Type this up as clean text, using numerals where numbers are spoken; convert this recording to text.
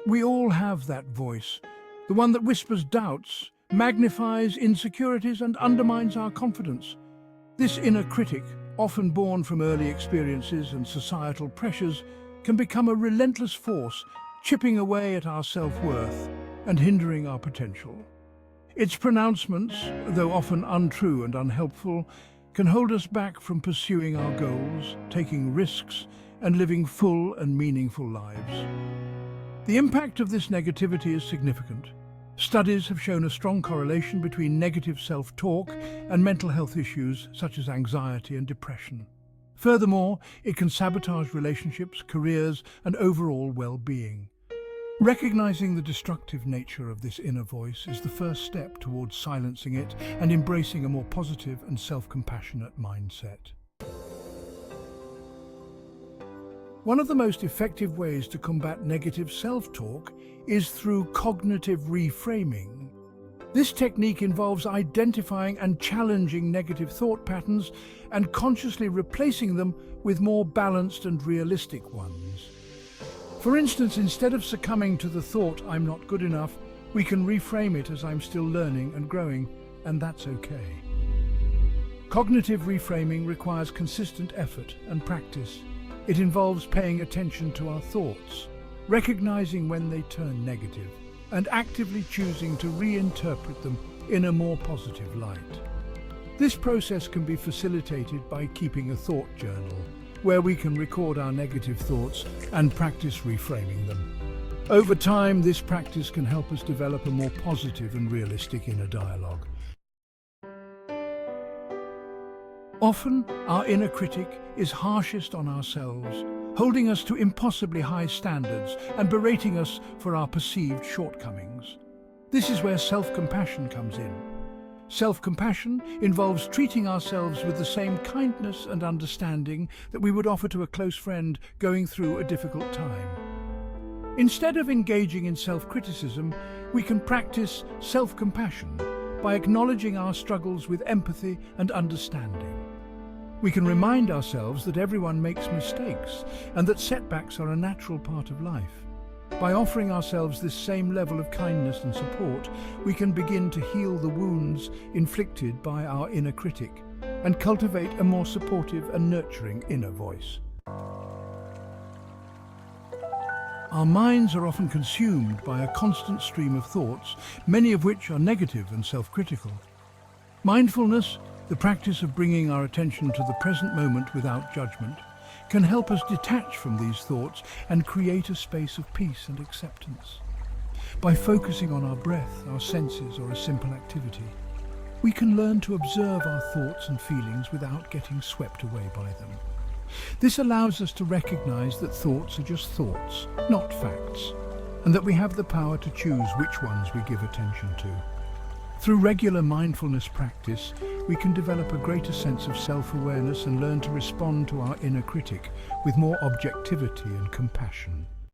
We all have that voice, the one that whispers doubts, magnifies insecurities and undermines our confidence. This inner critic, often born from early experiences and societal pressures, can become a relentless force, chipping away at our self-worth and hindering our potential. Its pronouncements, though often untrue and unhelpful, can hold us back from pursuing our goals, taking risks, and living full and meaningful lives. The impact of this negativity is significant. Studies have shown a strong correlation between negative self-talk and mental health issues such as anxiety and depression. Furthermore, it can sabotage relationships, careers, and overall well-being. Recognizing the destructive nature of this inner voice is the first step towards silencing it and embracing a more positive and self-compassionate mindset. One of the most effective ways to combat negative self-talk is through cognitive reframing. This technique involves identifying and challenging negative thought patterns and consciously replacing them with more balanced and realistic ones. For instance, instead of succumbing to the thought, "I'm not good enough," we can reframe it as "I'm still learning and growing, and that's okay." Cognitive reframing requires consistent effort and practice. It involves paying attention to our thoughts, recognizing when they turn negative, and actively choosing to reinterpret them in a more positive light. This process can be facilitated by keeping a thought journal, where we can record our negative thoughts and practice reframing them. Over time, this practice can help us develop a more positive and realistic inner dialogue. Often, our inner critic is harshest on ourselves, holding us to impossibly high standards and berating us for our perceived shortcomings. This is where self-compassion comes in. Self-compassion involves treating ourselves with the same kindness and understanding that we would offer to a close friend going through a difficult time. Instead of engaging in self-criticism, we can practice self-compassion by acknowledging our struggles with empathy and understanding. We can remind ourselves that everyone makes mistakes and that setbacks are a natural part of life. By offering ourselves this same level of kindness and support, we can begin to heal the wounds inflicted by our inner critic and cultivate a more supportive and nurturing inner voice. Our minds are often consumed by a constant stream of thoughts, many of which are negative and self-critical. Mindfulness, the practice of bringing our attention to the present moment without judgment, can help us detach from these thoughts and create a space of peace and acceptance. By focusing on our breath, our senses, or a simple activity, we can learn to observe our thoughts and feelings without getting swept away by them. This allows us to recognize that thoughts are just thoughts, not facts, and that we have the power to choose which ones we give attention to. Through regular mindfulness practice, we can develop a greater sense of self-awareness and learn to respond to our inner critic with more objectivity and compassion.